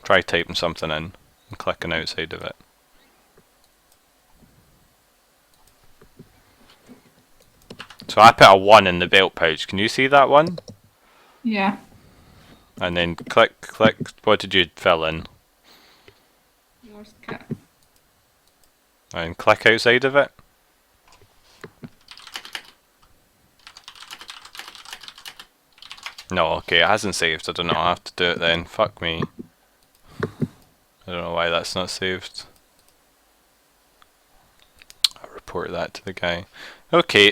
Try typing something in and clicking outside of it. So I put a 1 in the belt pouch. Can you see that one? Yeah. And then click. What did you fill in? Yours kit. And click outside of it. No, okay, it hasn't saved. I don't know. I'll have to do it then. Fuck me. I don't know why that's not saved. I'll report that to the guy. Okay,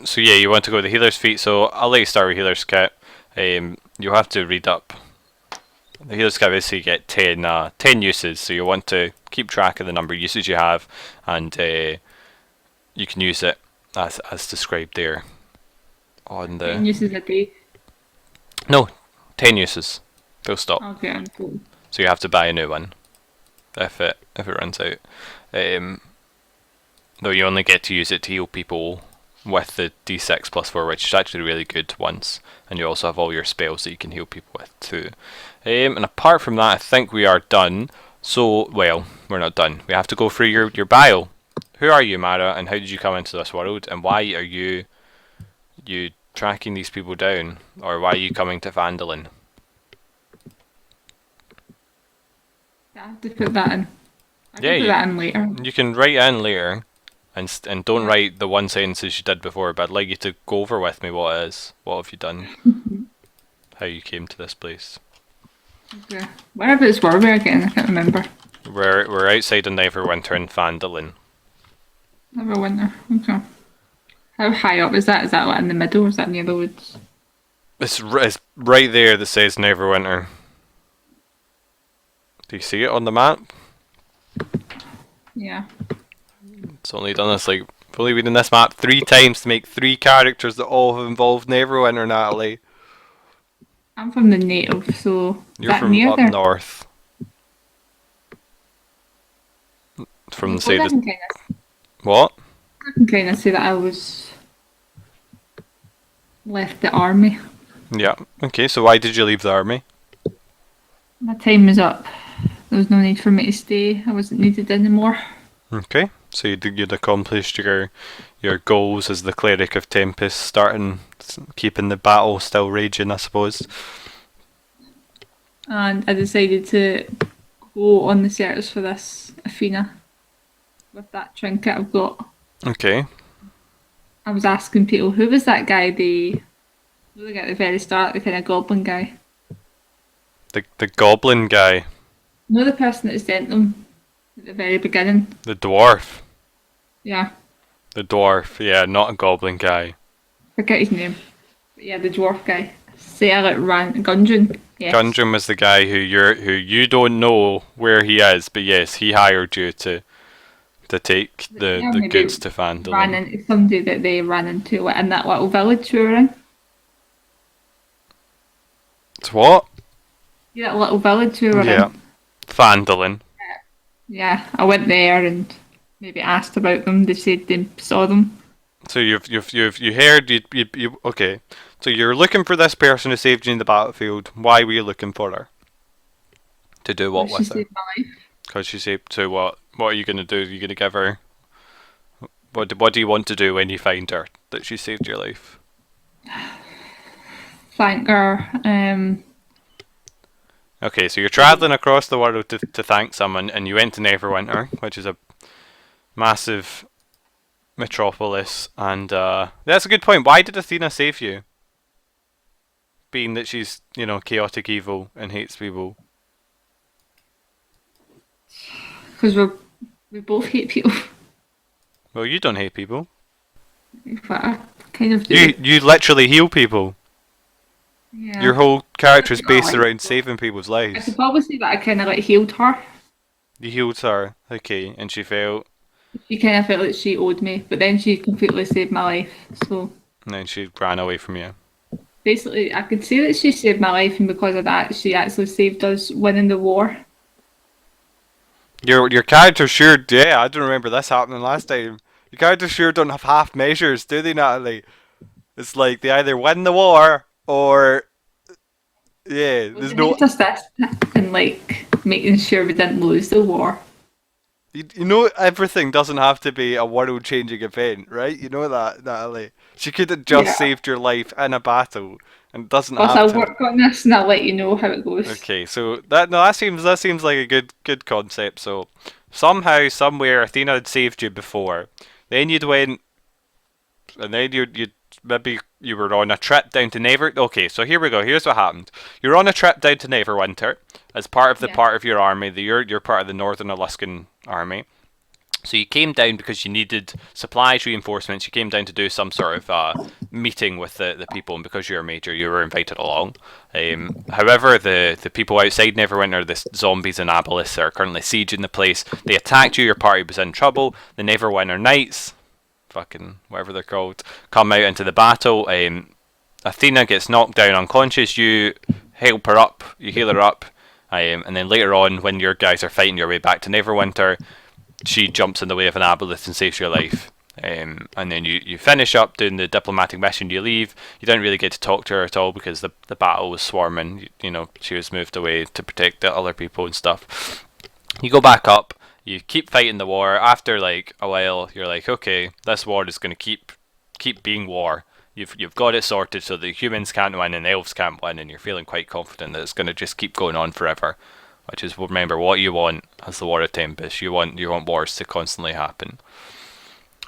so yeah, you want to go to the healer's feet, so I'll let you start with healer's kit. You'll have to read up. The healer's kit basically get 10 uses, so you want to keep track of the number of uses you have, and you can use it as described there. On the 10 uses a day. No, 10 uses. Full stop. Okay, I'm cool. So you have to buy a new one if it runs out. Though you only get to use it to heal people with the d6 plus 4, which is actually really good once. And you also have all your spells that you can heal people with too. And apart from that, I think we are done. So, well, we're not done. We have to go through your bio. Who are you, Mara, and how did you come into this world? And why are you tracking these people down, or why are you coming to Phandalin? I have to put that in. I Yeah, can put that in later. you can write in later, and don't Yeah. write the one sentences you did before. But I'd like you to go over with me what it is. What have you done? How you came to this place? Okay. Whereabouts were we again? I can't remember. We're outside of Neverwinter in Phandalin. Neverwinter. Okay. How high up is that? Is that like in the middle or is that near the woods? It's right there that says Neverwinter. Do you see it on the map? Yeah. It's only done this like I've only been in this map 3 times to make 3 characters that all have involved Neverwinter, Natalie. I'm from the native, so is You're that from near up there? north. I From say suppose the I what? can kind of say that I was left the army. Yeah. Okay. So why did you leave the army? My time was up. There was no need for me to stay. I wasn't needed anymore. Okay. So you'd accomplished your goals as the cleric of Tempest, keeping the battle still raging, I suppose. And I decided to go on the search for this Athena with that trinket I've got. Okay. I was asking people, who was that guy, the guy at the very start, the kind of goblin guy? The goblin guy, You know the person that sent them at the very beginning? the dwarf. Yeah, The dwarf, yeah, not a goblin guy. forget his name. But yeah, the dwarf guy. Say I like ran Gundren. Yes. Gundren was the guy who you don't know where he is, but yes, he hired you to take Yeah, the maybe goods to ran Phandalin. into somebody that they ran into like, in that little village we were in. It's what? Yeah, that little village we were Yeah, in. Phandalin. Yeah, I went there and maybe asked about them. They said they saw them. So you heard you okay. So you're looking for this person who saved you in the battlefield. Why were you looking for her? To do Well, what she with her? saved my life. Because she saved. So what? What are you gonna do? Are you gonna give her? What do you want to do when you find her that she saved your life? Thank her. Okay, so you're traveling across the world to thank someone, and you went to Neverwinter, which is a massive metropolis, and that's a good point. Why did Athena save you? Being that she's, chaotic evil and hates people. Because we both hate people. Well, you don't hate people. But I kind of do. You literally heal people. Yeah. Your whole character is I based like around that. saving people's I lives. could probably say that I kind of like healed her. You healed her, okay, and she felt, She kind of felt like she owed me, but then she completely saved my life. So and then she ran away from you. basically, I could say that she saved my life, and because of that, she actually saved us winning the war. Your character sure, yeah, I don't remember this happening last time. Your characters sure don't have half measures, do they, Natalie? It's like they either win the war or yeah, Well, there's they no. made us this and like making sure we didn't lose the war. You know, everything doesn't have to be a world-changing event, right? You know that, Natalie. She could have just Yeah. saved your life in a battle, and it doesn't Plus, have I'll to. work on this and I'll let you know how it goes. Okay, so that seems like a good concept. So somehow, somewhere, Athena had saved you before. Then you'd went, and then you'd maybe you were on a trip down to Never. Okay, so here we go. Here's what happened. You're on a trip down to Neverwinter as part of the Yeah. part of your army. You're part of the Northern Aluskan army. So you came down because you needed supplies, reinforcements. You came down to do some sort of meeting with the people, and because you're a major, you were invited along. However, the people outside Neverwinter, the zombies and abelisks, are currently sieging the place. They attacked you. Your party was in trouble. The Neverwinter Knights, fucking whatever they're called, come out into the battle. Athena gets knocked down unconscious. You help her up. You heal her up. And then later on, when your guys are fighting your way back to Neverwinter, she jumps in the way of an obelisk and saves your life. And then you finish up doing the diplomatic mission, you leave. You don't really get to talk to her at all because the battle was swarming. She was moved away to protect the other people and stuff. You go back up, you keep fighting the war. After like a while, you're like, okay, this war is going to keep being war. you've got it sorted so the humans can't win and the elves can't win, and you're feeling quite confident that it's going to just keep going on forever. Which is, remember, what you want as the War of Tempest. You want wars to constantly happen.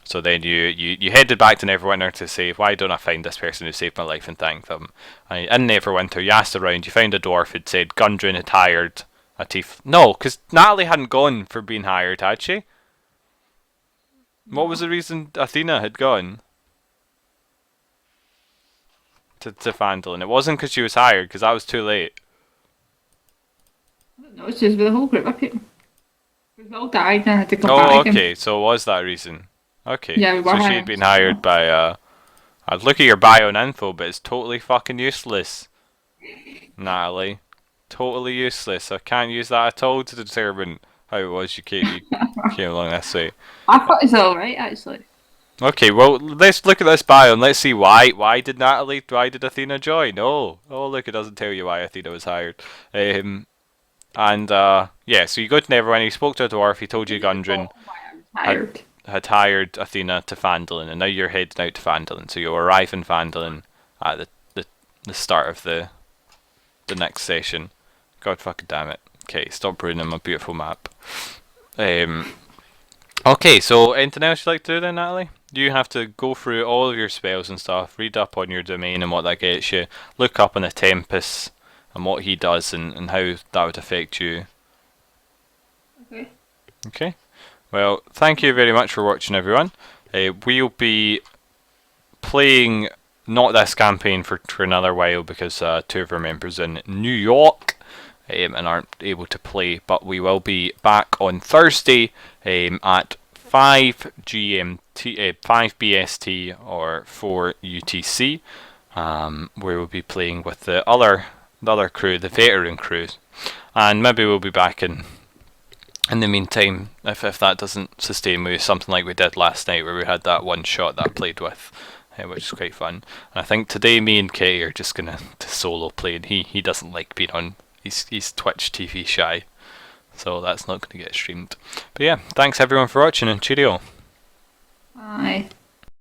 So then you headed back to Neverwinter to say, why don't I find this person who saved my life and thank them? And in Neverwinter, you asked around, you found a dwarf who'd said Gundren had hired a tief. No, because Natalie hadn't gone for being hired, had she? What was No. the reason Athena had gone to Phandalin? It wasn't because she was hired, because that was too late. I don't know, it's just with a whole group of people. We all died and I had to come Oh, back again. okay, so it was that reason. Okay, Yeah, we were so she had hired. been hired by, I'd look at your bio and info, but it's totally fucking useless, Natalie. Totally useless. I can't use that at all to determine how it was you came along this way. I thought it was alright, actually. Okay, well, let's look at this bio and let's see why did Athena join? Oh, look, it doesn't tell you why Athena was hired. And yeah, so you go to Neverwinter, you spoke to a dwarf, he told you Maybe at the Gundren bottom why I was had hired. had hired Athena to Phandalin, and now you're heading out to Phandalin. So you'll arrive in Phandalin at the start of the next session. God fucking damn it. Okay, stop ruining my beautiful map. Um, okay, so anything else you'd like to do then, Natalie? You have to go through all of your spells and stuff, read up on your domain and what that gets you, look up on the Tempest and what he does and how that would affect you. Okay. Okay. Well, thank you very much for watching, everyone. We'll be playing not this campaign for another while because two of our members in New York and aren't able to play, but we will be back on Thursday at 5 GMT, 5 BST or 4 UTC, where we'll be playing with the other crew, the veteran crews, and maybe we'll be back in the meantime, if that doesn't sustain, with something like we did last night where we had that one shot that I played with, which is quite fun. And I think today me and Kay are just gonna to solo play, and he doesn't like being on. He's Twitch TV shy, so that's not gonna get streamed. But yeah, thanks everyone for watching and cheerio. Bye.